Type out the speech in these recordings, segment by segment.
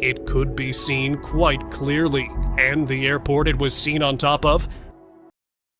It could be seen quite clearly, and the airport it was seen on top of.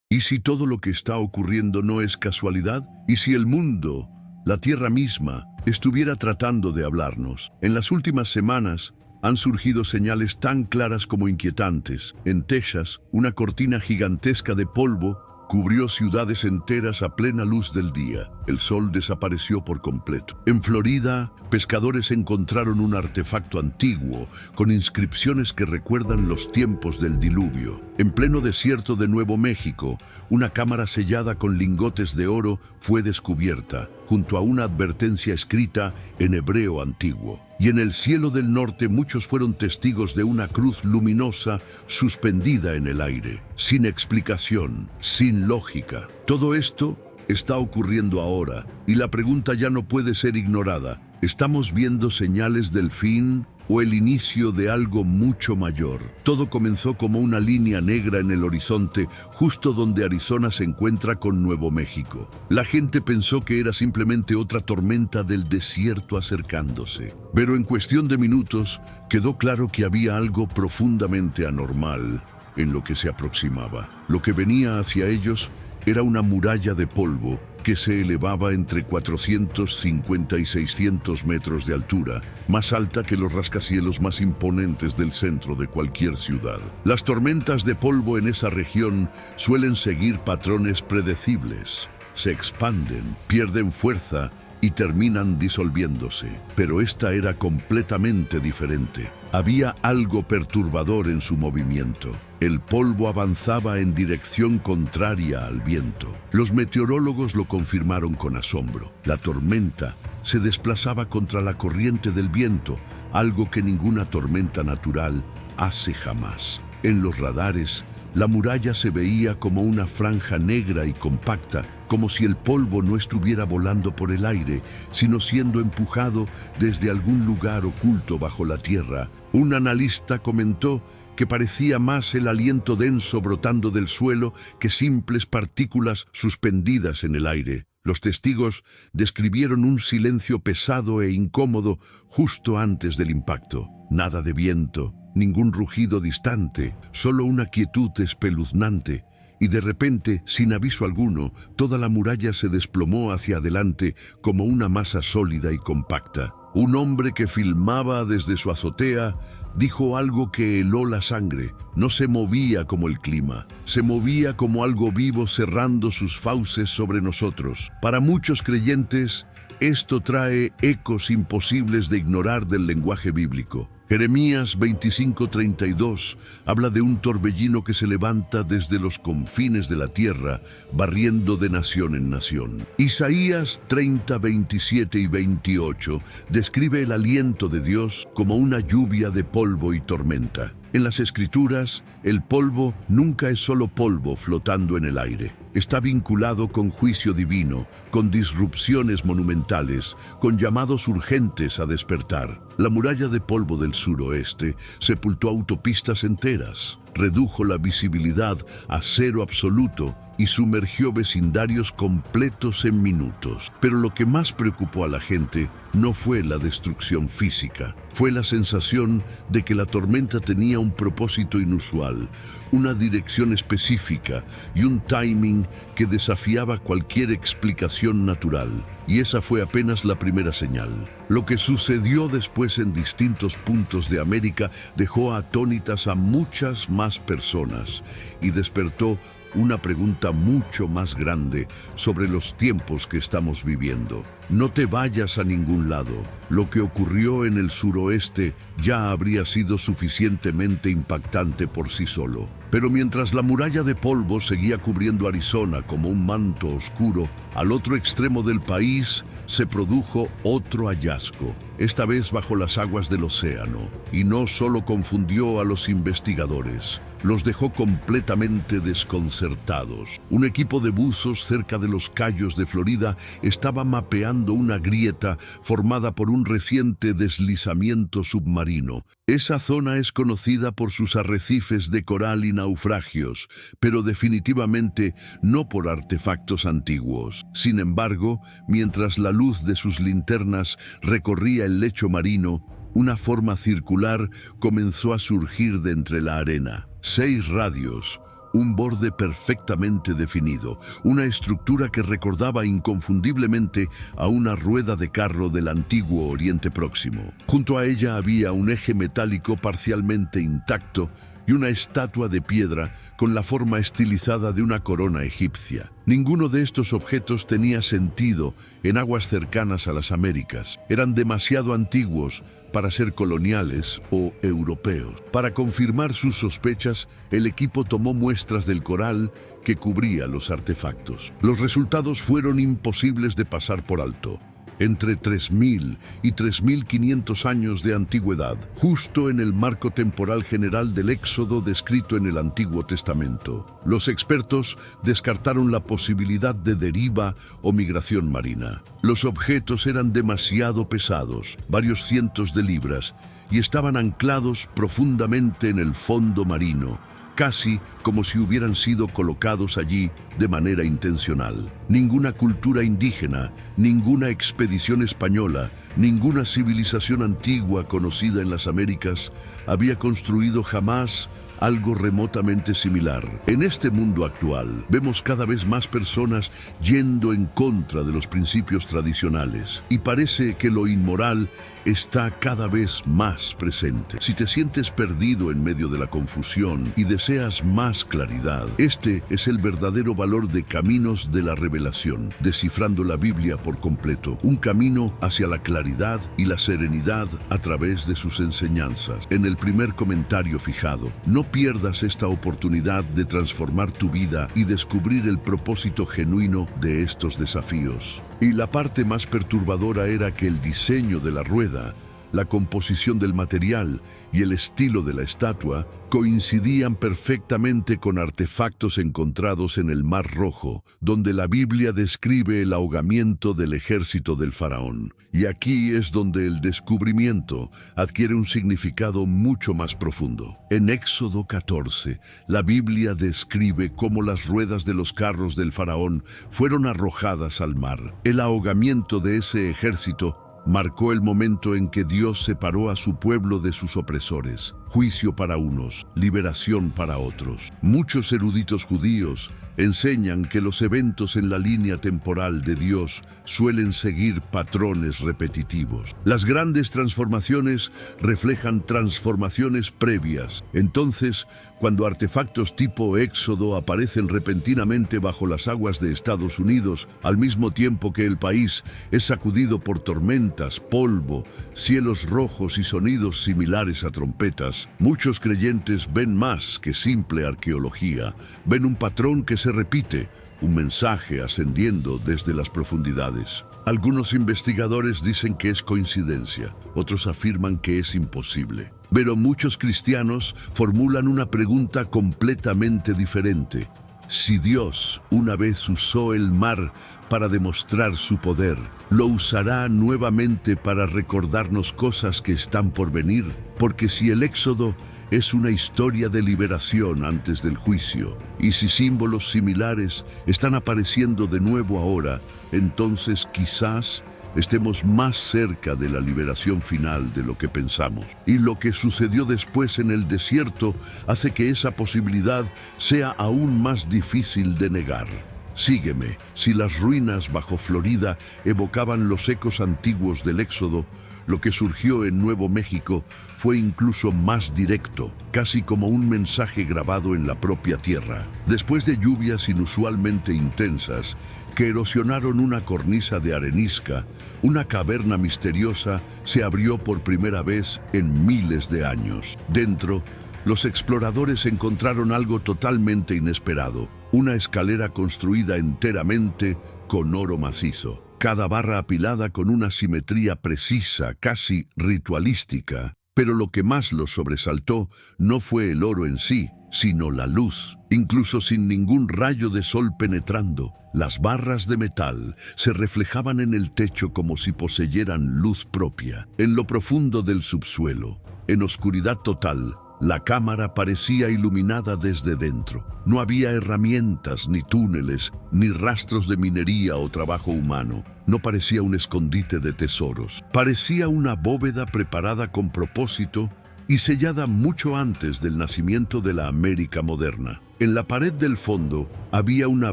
¿Y si todo lo que está ocurriendo no es casualidad? ¿Y si el mundo, la Tierra misma, estuviera tratando de hablarnos? En las últimas semanas han surgido señales tan claras como inquietantes. En Texas, una cortina gigantesca de polvo cubrió ciudades enteras a plena luz del día. El sol desapareció por completo. En Florida, pescadores encontraron un artefacto antiguo con inscripciones que recuerdan los tiempos del diluvio. En pleno desierto de Nuevo México, una cámara sellada con lingotes de oro fue descubierta, junto a una advertencia escrita en hebreo antiguo. Y en el cielo del norte muchos fueron testigos de una cruz luminosa suspendida en el aire, sin explicación, sin lógica. Todo esto está ocurriendo ahora, y la pregunta ya no puede ser ignorada. ¿Estamos viendo señales del fin o el inicio de algo mucho mayor? Todo comenzó como una línea negra en el horizonte, justo donde Arizona se encuentra con Nuevo México. La gente pensó que era simplemente otra tormenta del desierto acercándose. Pero en cuestión de minutos, quedó claro que había algo profundamente anormal en lo que se aproximaba. Lo que venía hacia ellos era una muralla de polvo que se elevaba entre 450 y 600 metros de altura, más alta que los rascacielos más imponentes del centro de cualquier ciudad. Las tormentas de polvo en esa región suelen seguir patrones predecibles. Se expanden, pierden fuerza y terminan disolviéndose. Pero esta era completamente diferente. Había algo perturbador en su movimiento. El polvo avanzaba en dirección contraria al viento. Los meteorólogos lo confirmaron con asombro. La tormenta se desplazaba contra la corriente del viento, algo que ninguna tormenta natural hace jamás. En los radares, la muralla se veía como una franja negra y compacta, como si el polvo no estuviera volando por el aire, sino siendo empujado desde algún lugar oculto bajo la tierra. Un analista comentó que parecía más el aliento denso brotando del suelo que simples partículas suspendidas en el aire. Los testigos describieron un silencio pesado e incómodo justo antes del impacto. Nada de viento, ningún rugido distante, solo una quietud espeluznante. Y de repente, sin aviso alguno, toda la muralla se desplomó hacia adelante como una masa sólida y compacta. Un hombre que filmaba desde su azotea dijo algo que heló la sangre. No se movía como el clima, se movía como algo vivo cerrando sus fauces sobre nosotros. Para muchos creyentes, esto trae ecos imposibles de ignorar del lenguaje bíblico. Jeremías 25:32 habla de un torbellino que se levanta desde los confines de la tierra, barriendo de nación en nación. Isaías 30:27 y 28 describe el aliento de Dios como una lluvia de polvo y tormenta. En las Escrituras, el polvo nunca es solo polvo flotando en el aire. Está vinculado con juicio divino, con disrupciones monumentales, con llamados urgentes a despertar. La muralla de polvo del suroeste sepultó autopistas enteras, redujo la visibilidad a cero absoluto y sumergió vecindarios completos en minutos. Pero lo que más preocupó a la gente no fue la destrucción física, fue la sensación de que la tormenta tenía un propósito inusual, una dirección específica y un timing que desafiaba cualquier explicación natural. Y esa fue apenas la primera señal. Lo que sucedió después en distintos puntos de América dejó atónitas a muchas más personas y despertó una pregunta mucho más grande sobre los tiempos que estamos viviendo. No te vayas a ningún lado. Lo que ocurrió en el suroeste ya habría sido suficientemente impactante por sí solo. Pero mientras la muralla de polvo seguía cubriendo Arizona como un manto oscuro, al otro extremo del país se produjo otro hallazgo, esta vez bajo las aguas del océano, y no solo confundió a los investigadores, los dejó completamente desconcertados. Un equipo de buzos cerca de los Cayos de Florida estaba mapeando una grieta formada por un reciente deslizamiento submarino. Esa zona es conocida por sus arrecifes de coral y naufragios, pero definitivamente no por artefactos antiguos. Sin embargo, mientras la luz de sus linternas recorría el lecho marino, una forma circular comenzó a surgir de entre la arena. 6 radios, un borde perfectamente definido, una estructura que recordaba inconfundiblemente a una rueda de carro del antiguo Oriente Próximo. Junto a ella había un eje metálico parcialmente intacto y una estatua de piedra con la forma estilizada de una corona egipcia. Ninguno de estos objetos tenía sentido en aguas cercanas a las Américas. Eran demasiado antiguos para ser coloniales o europeos. Para confirmar sus sospechas, el equipo tomó muestras del coral que cubría los artefactos. Los resultados fueron imposibles de pasar por alto. Entre 3.000 y 3.500 años de antigüedad, justo en el marco temporal general del Éxodo descrito en el Antiguo Testamento. Los expertos descartaron la posibilidad de deriva o migración marina. Los objetos eran demasiado pesados, varios cientos de libras, y estaban anclados profundamente en el fondo marino, casi como si hubieran sido colocados allí de manera intencional. Ninguna cultura indígena, ninguna expedición española, ninguna civilización antigua conocida en las Américas había construido jamás algo remotamente similar. En este mundo actual, vemos cada vez más personas yendo en contra de los principios tradicionales y parece que lo inmoral está cada vez más presente. Si te sientes perdido en medio de la confusión y deseas más claridad, este es el verdadero valor de Caminos de la Revelación, descifrando la Biblia por completo, un camino hacia la claridad y la serenidad a través de sus enseñanzas. En el primer comentario fijado, no pierdas esta oportunidad de transformar tu vida y descubrir el propósito genuino de estos desafíos. Y la parte más perturbadora era que el diseño de la rueda, la composición del material y el estilo de la estatua coincidían perfectamente con artefactos encontrados en el Mar Rojo, donde la Biblia describe el ahogamiento del ejército del faraón. Y aquí es donde el descubrimiento adquiere un significado mucho más profundo. En Éxodo 14, la Biblia describe cómo las ruedas de los carros del faraón fueron arrojadas al mar. El ahogamiento de ese ejército marcó el momento en que Dios separó a su pueblo de sus opresores. Juicio para unos, liberación para otros. Muchos eruditos judíos enseñan que los eventos en la línea temporal de Dios suelen seguir patrones repetitivos. Las grandes transformaciones reflejan transformaciones previas. Entonces, cuando artefactos tipo Éxodo aparecen repentinamente bajo las aguas de Estados Unidos, al mismo tiempo que el país es sacudido por tormentas, polvo, cielos rojos y sonidos similares a trompetas, muchos creyentes ven más que simple arqueología, ven un patrón que se repite, un mensaje ascendiendo desde las profundidades. Algunos investigadores dicen que es coincidencia, otros afirman que es imposible. Pero muchos cristianos formulan una pregunta completamente diferente. Si Dios una vez usó el mar para demostrar su poder, ¿lo usará nuevamente para recordarnos cosas que están por venir? Porque si el Éxodo es una historia de liberación antes del juicio, y si símbolos similares están apareciendo de nuevo ahora, entonces quizás estemos más cerca de la liberación final de lo que pensamos. Y lo que sucedió después en el desierto hace que esa posibilidad sea aún más difícil de negar. Sígueme. Si las ruinas bajo Florida evocaban los ecos antiguos del Éxodo, lo que surgió en Nuevo México fue incluso más directo, casi como un mensaje grabado en la propia tierra. Después de lluvias inusualmente intensas, que erosionaron una cornisa de arenisca, una caverna misteriosa se abrió por primera vez en miles de años. Dentro, los exploradores encontraron algo totalmente inesperado, una escalera construida enteramente con oro macizo. Cada barra apilada con una simetría precisa, casi ritualística. Pero lo que más los sobresaltó no fue el oro en sí, sino la luz. Incluso sin ningún rayo de sol penetrando, las barras de metal se reflejaban en el techo como si poseyeran luz propia. En lo profundo del subsuelo, en oscuridad total, La cámara parecía iluminada desde dentro. No había herramientas, ni túneles, ni rastros de minería o trabajo humano. No parecía un escondite de tesoros. Parecía una bóveda preparada con propósito y sellada mucho antes del nacimiento de la América moderna. En la pared del fondo había una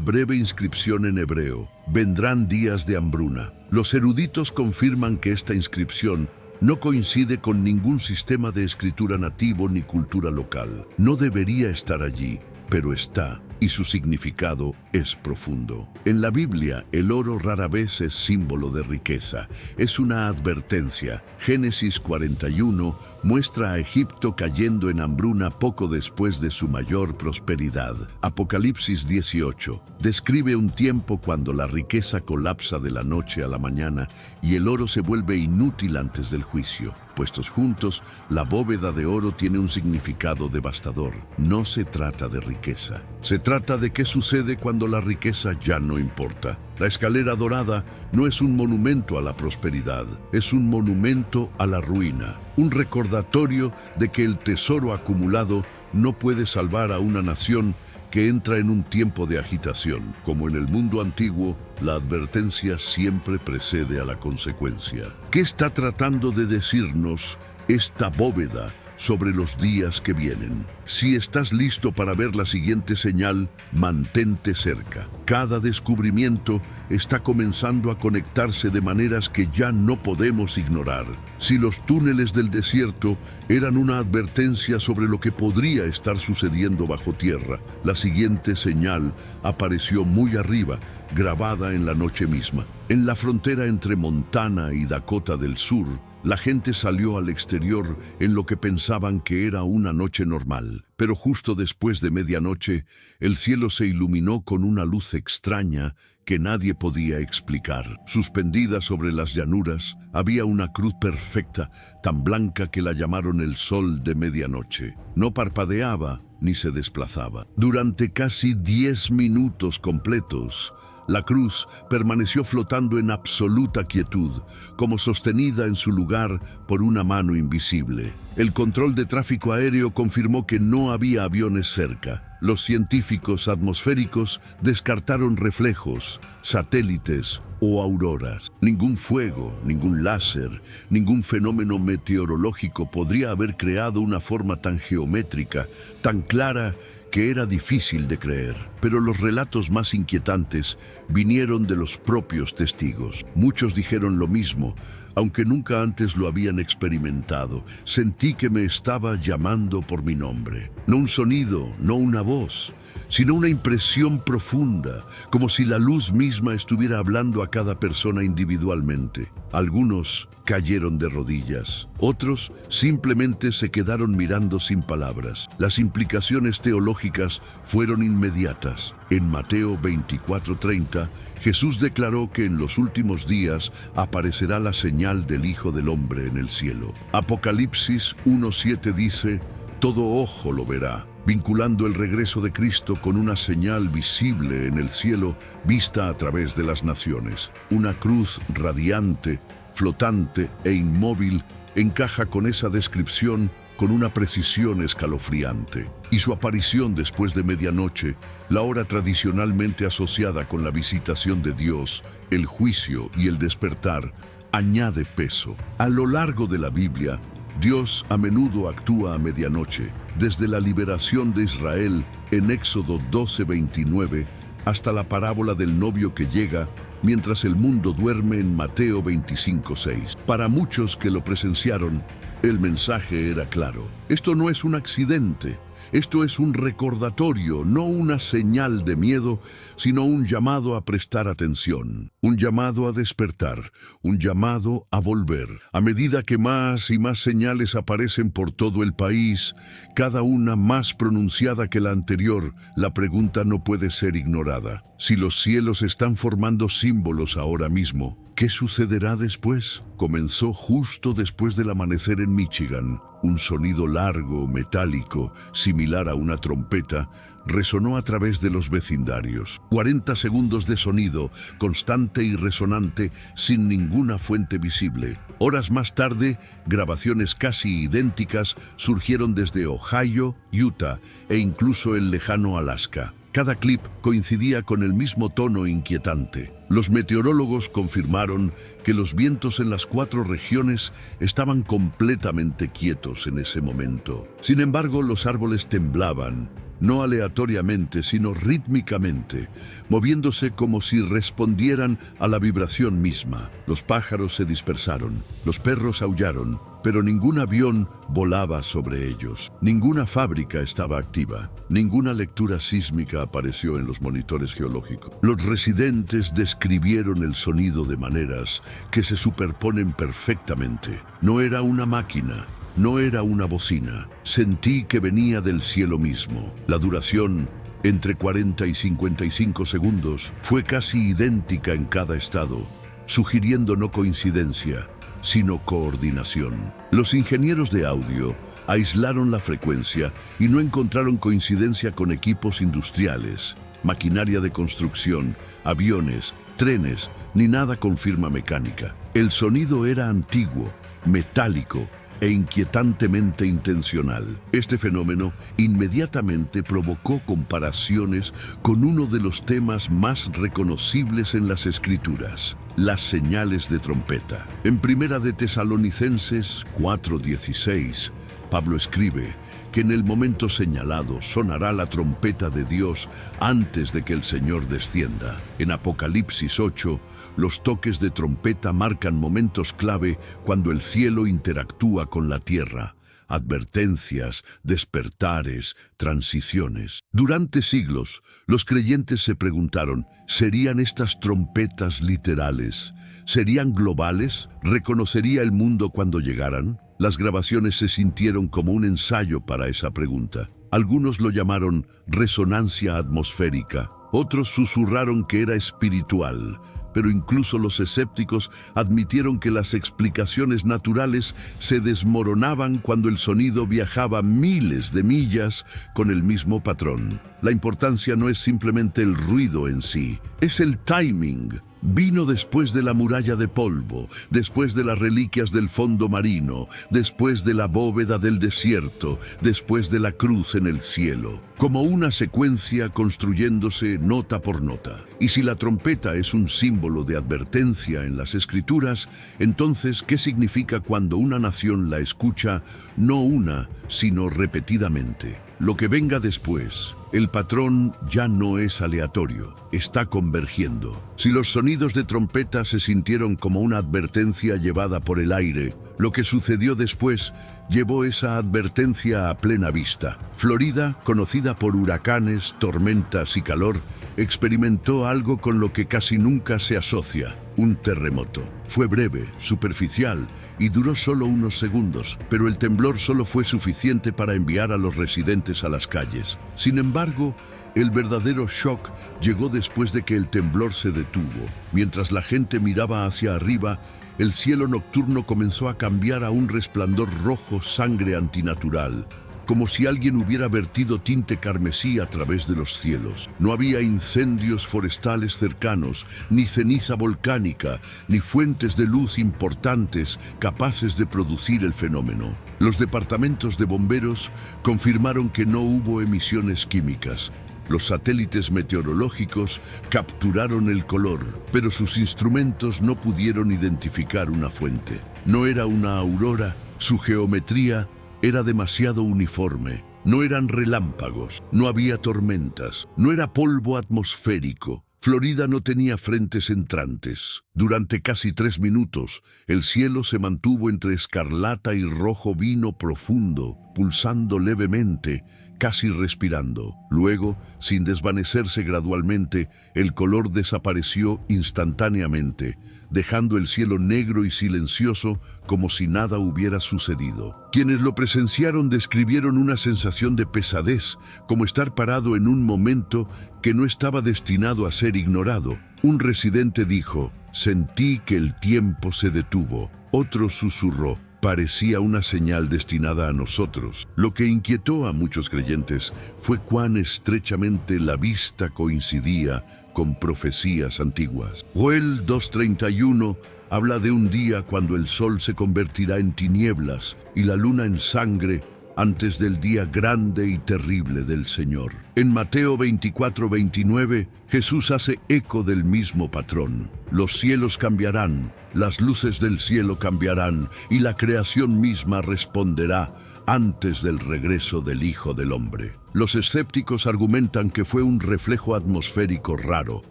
breve inscripción en hebreo: vendrán días de hambruna. Los eruditos confirman que esta inscripción no coincide con ningún sistema de escritura nativo ni cultura local. No debería estar allí, pero está, y su significado es profundo. En la Biblia, el oro rara vez es símbolo de riqueza. Es una advertencia. Génesis 41 muestra a Egipto cayendo en hambruna poco después de su mayor prosperidad. Apocalipsis 18 describe un tiempo cuando la riqueza colapsa de la noche a la mañana y el oro se vuelve inútil antes del juicio. Puestos juntos, la bóveda de oro tiene un significado devastador. No se trata de riqueza. Se trata de qué sucede cuando la riqueza ya no importa. La escalera dorada no es un monumento a la prosperidad, es un monumento a la ruina. Un recordatorio de que el tesoro acumulado no puede salvar a una nación que entra en un tiempo de agitación. Como en el mundo antiguo, la advertencia siempre precede a la consecuencia. ¿Qué está tratando de decirnos esta bóveda sobre los días que vienen? Si estás listo para ver la siguiente señal, mantente cerca. Cada descubrimiento está comenzando a conectarse de maneras que ya no podemos ignorar. Si los túneles del desierto eran una advertencia sobre lo que podría estar sucediendo bajo tierra, la siguiente señal apareció muy arriba, grabada en la noche misma. En la frontera entre Montana y Dakota del Sur, la gente salió al exterior en lo que pensaban que era una noche normal, pero justo después de medianoche, el cielo se iluminó con una luz extraña que nadie podía explicar. Suspendida sobre las llanuras, había una cruz perfecta, tan blanca que la llamaron el sol de medianoche. No parpadeaba ni se desplazaba. Durante casi 10 minutos completos, la cruz permaneció flotando en absoluta quietud, como sostenida en su lugar por una mano invisible. El control de tráfico aéreo confirmó que no había aviones cerca. Los científicos atmosféricos descartaron reflejos, satélites o auroras. Ningún fuego, ningún láser, ningún fenómeno meteorológico podría haber creado una forma tan geométrica, tan clara, que era difícil de creer. Pero los relatos más inquietantes vinieron de los propios testigos. Muchos dijeron lo mismo, aunque nunca antes lo habían experimentado. Sentí que me estaba llamando por mi nombre. No un sonido, no una voz, sino una impresión profunda, como si la luz misma estuviera hablando a cada persona individualmente. Algunos cayeron de rodillas, otros simplemente se quedaron mirando sin palabras. Las implicaciones teológicas fueron inmediatas. En Mateo 24:30, Jesús declaró que en los últimos días aparecerá la señal del Hijo del Hombre en el cielo. Apocalipsis 1:7 dice: todo ojo lo verá, vinculando el regreso de Cristo con una señal visible en el cielo vista a través de las naciones. Una cruz radiante, flotante e inmóvil encaja con esa descripción con una precisión escalofriante. Y su aparición después de medianoche, la hora tradicionalmente asociada con la visitación de Dios, el juicio y el despertar, añade peso. A lo largo de la Biblia, Dios a menudo actúa a medianoche, desde la liberación de Israel en Éxodo 12:29 hasta la parábola del novio que llega mientras el mundo duerme en Mateo 25:6. Para muchos que lo presenciaron, el mensaje era claro. Esto no es un accidente. Esto es un recordatorio, no una señal de miedo, sino un llamado a prestar atención, un llamado a despertar, un llamado a volver. A medida que más y más señales aparecen por todo el país, cada una más pronunciada que la anterior, la pregunta no puede ser ignorada. Si los cielos están formando símbolos ahora mismo, ¿Qué sucederá después? Comenzó justo después del amanecer en Michigan. Un sonido largo, metálico, similar a una trompeta, resonó a través de los vecindarios. 40 segundos de sonido, constante y resonante, sin ninguna fuente visible. Horas más tarde, grabaciones casi idénticas surgieron desde Ohio, Utah e incluso el lejano Alaska. Cada clip coincidía con el mismo tono inquietante. Los meteorólogos confirmaron que los vientos en las 4 regiones estaban completamente quietos en ese momento. Sin embargo, los árboles temblaban, no aleatoriamente, sino rítmicamente, moviéndose como si respondieran a la vibración misma. Los pájaros se dispersaron, los perros aullaron, pero ningún avión volaba sobre ellos. Ninguna fábrica estaba activa. Ninguna lectura sísmica apareció en los monitores geológicos. Los residentes describieron el sonido de maneras que se superponen perfectamente. No era una máquina. No era una bocina. Sentí que venía del cielo mismo. La duración, entre 40 y 55 segundos, fue casi idéntica en cada estado, sugiriendo no coincidencia, sino coordinación. Los ingenieros de audio aislaron la frecuencia y no encontraron coincidencia con equipos industriales, maquinaria de construcción, aviones, trenes, ni nada con firma mecánica. El sonido era antiguo, metálico, e inquietantemente intencional. Este fenómeno inmediatamente provocó comparaciones con uno de los temas más reconocibles en las Escrituras, las señales de trompeta. En Primera de Tesalonicenses 4:16, Pablo escribe que en el momento señalado sonará la trompeta de Dios antes de que el Señor descienda. En Apocalipsis 8, los toques de trompeta marcan momentos clave cuando el cielo interactúa con la tierra. Advertencias, despertares, transiciones. Durante siglos, los creyentes se preguntaron, ¿serían estas trompetas literales? ¿Serían globales? ¿Reconocería el mundo cuando llegaran? Las grabaciones se sintieron como un ensayo para esa pregunta. Algunos lo llamaron resonancia atmosférica, otros susurraron que era espiritual, pero incluso los escépticos admitieron que las explicaciones naturales se desmoronaban cuando el sonido viajaba miles de millas con el mismo patrón. La importancia no es simplemente el ruido en sí, es el timing. Vino después de la muralla de polvo, después de las reliquias del fondo marino, después de la bóveda del desierto, después de la cruz en el cielo, como una secuencia construyéndose nota por nota. Y si la trompeta es un símbolo de advertencia en las Escrituras, entonces, ¿qué significa cuando una nación la escucha no una, sino repetidamente? Lo que venga después, el patrón ya no es aleatorio, está convergiendo. Si los sonidos de trompeta se sintieron como una advertencia llevada por el aire, lo que sucedió después llevó esa advertencia a plena vista. Florida, conocida por huracanes, tormentas y calor, experimentó algo con lo que casi nunca se asocia: un terremoto. Fue breve, superficial y duró solo unos segundos, pero el temblor solo fue suficiente para enviar a los residentes a las calles. Sin embargo, el verdadero shock llegó después de que el temblor se detuvo. Mientras la gente miraba hacia arriba, el cielo nocturno comenzó a cambiar a un resplandor rojo sangre antinatural, como si alguien hubiera vertido tinte carmesí a través de los cielos. No había incendios forestales cercanos, ni ceniza volcánica, ni fuentes de luz importantes capaces de producir el fenómeno. Los departamentos de bomberos confirmaron que no hubo emisiones químicas. Los satélites meteorológicos capturaron el color, pero sus instrumentos no pudieron identificar una fuente. No era una aurora, su geometría era demasiado uniforme. No eran relámpagos, no había tormentas, no era polvo atmosférico. Florida no tenía frentes entrantes. Durante casi 3 minutos, el cielo se mantuvo entre escarlata y rojo vino profundo, pulsando levemente, casi respirando. Luego, sin desvanecerse gradualmente, el color desapareció instantáneamente, dejando el cielo negro y silencioso como si nada hubiera sucedido. Quienes lo presenciaron describieron una sensación de pesadez, como estar parado en un momento que no estaba destinado a ser ignorado. Un residente dijo: «Sentí que el tiempo se detuvo». Otro susurró: «Parecía una señal destinada a nosotros». Lo que inquietó a muchos creyentes fue cuán estrechamente la vista coincidía con profecías antiguas. Joel 2:31 habla de un día cuando el sol se convertirá en tinieblas y la luna en sangre antes del día grande y terrible del Señor. En Mateo 24:29, Jesús hace eco del mismo patrón. Los cielos cambiarán, las luces del cielo cambiarán, y la creación misma responderá antes del regreso del Hijo del Hombre. Los escépticos argumentan que fue un reflejo atmosférico raro,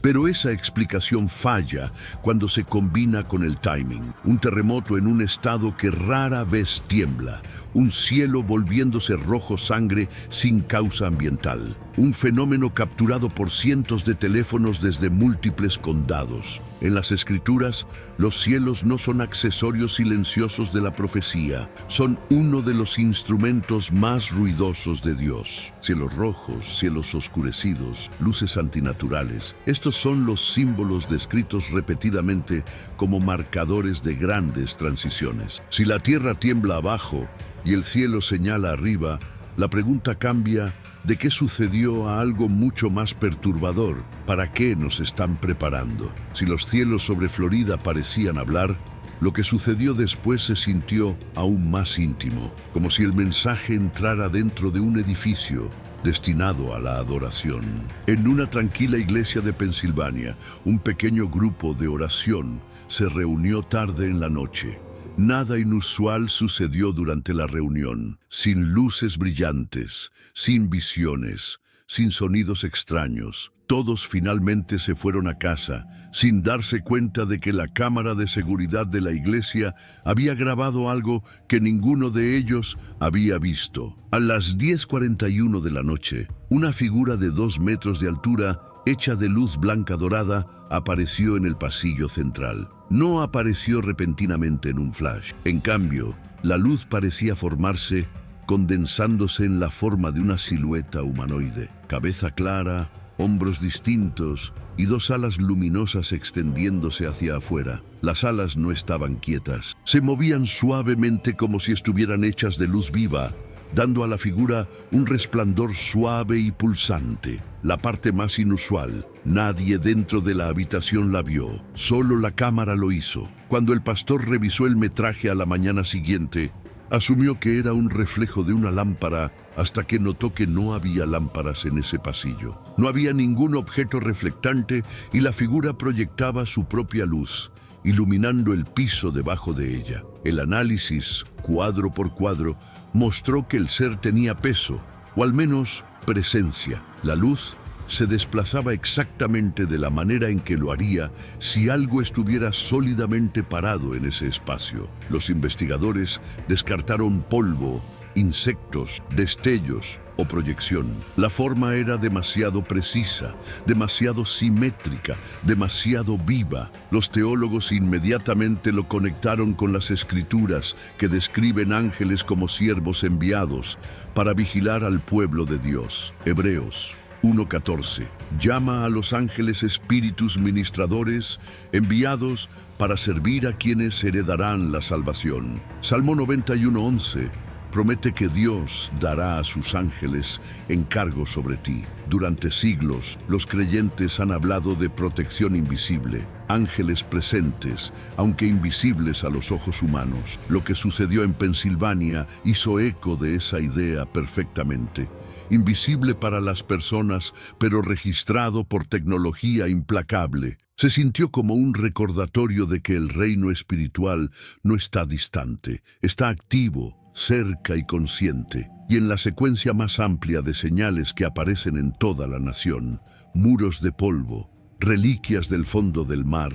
pero esa explicación falla cuando se combina con el timing. Un terremoto en un estado que rara vez tiembla, un cielo volviéndose rojo sangre sin causa ambiental, un fenómeno capturado por cientos de teléfonos desde múltiples condados. En las Escrituras, los cielos no son accesorios silenciosos de la profecía, son uno de los instrumentos más ruidosos de Dios. Cielos rojos, cielos oscurecidos, luces antinaturales. Estos son los símbolos descritos repetidamente como marcadores de grandes transiciones. Si la tierra tiembla abajo y el cielo señala arriba, la pregunta cambia de qué sucedió a algo mucho más perturbador. ¿Para qué nos están preparando? Si los cielos sobre Florida parecían hablar, lo que sucedió después se sintió aún más íntimo, como si el mensaje entrara dentro de un edificio destinado a la adoración. En una tranquila iglesia de Pensilvania, un pequeño grupo de oración se reunió tarde en la noche. Nada inusual sucedió durante la reunión, sin luces brillantes, sin visiones, sin sonidos extraños. Todos finalmente se fueron a casa, sin darse cuenta de que la cámara de seguridad de la iglesia había grabado algo que ninguno de ellos había visto. A las 10:41 de la noche, una figura de 2 metros de altura, hecha de luz blanca dorada, apareció en el pasillo central. No apareció repentinamente en un flash. En cambio, la luz parecía formarse, condensándose en la forma de una silueta humanoide. Cabeza clara, hombros distintos y 2 alas luminosas extendiéndose hacia afuera. Las alas no estaban quietas. Se movían suavemente como si estuvieran hechas de luz viva, dando a la figura un resplandor suave y pulsante. La parte más inusual: nadie dentro de la habitación la vio, solo la cámara lo hizo. Cuando el pastor revisó el metraje a la mañana siguiente, asumió que era un reflejo de una lámpara hasta que notó que no había lámparas en ese pasillo. No había ningún objeto reflectante y la figura proyectaba su propia luz, iluminando el piso debajo de ella. El análisis, cuadro por cuadro, mostró que el ser tenía peso, o al menos presencia. La luz se desplazaba exactamente de la manera en que lo haría si algo estuviera sólidamente parado en ese espacio. Los investigadores descartaron polvo, insectos, destellos o proyección. La forma era demasiado precisa, demasiado simétrica, demasiado viva. Los teólogos inmediatamente lo conectaron con las Escrituras, que describen ángeles como siervos enviados para vigilar al pueblo de Dios. Hebreos 1:14 llama a los ángeles espíritus ministradores enviados para servir a quienes heredarán la salvación. Salmo 91:11 promete que Dios dará a sus ángeles encargo sobre ti. Durante siglos, los creyentes han hablado de protección invisible, ángeles presentes, aunque invisibles a los ojos humanos. Lo que sucedió en Pensilvania hizo eco de esa idea perfectamente. Invisible para las personas, pero registrado por tecnología implacable. Se sintió como un recordatorio de que el reino espiritual no está distante, está activo, cerca y consciente. Y en la secuencia más amplia de señales que aparecen en toda la nación: muros de polvo, reliquias del fondo del mar,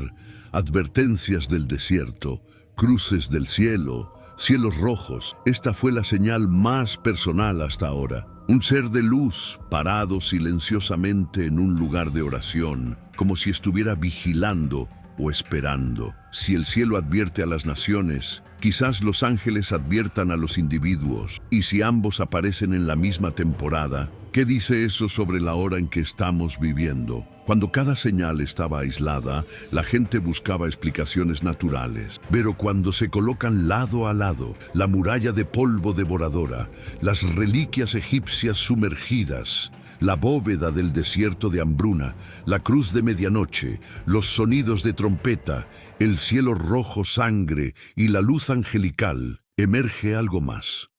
advertencias del desierto, cruces del cielo, cielos rojos. Esta fue la señal más personal hasta ahora. Un ser de luz parado silenciosamente en un lugar de oración, como si estuviera vigilando o esperando. Si el cielo advierte a las naciones, quizás los ángeles adviertan a los individuos. Y si ambos aparecen en la misma temporada, ¿qué dice eso sobre la hora en que estamos viviendo? Cuando cada señal estaba aislada, la gente buscaba explicaciones naturales. Pero cuando se colocan lado a lado, la muralla de polvo devoradora, las reliquias egipcias sumergidas, la bóveda del desierto de hambruna, la cruz de medianoche, los sonidos de trompeta, el cielo rojo sangre y la luz angelical, emerge algo más.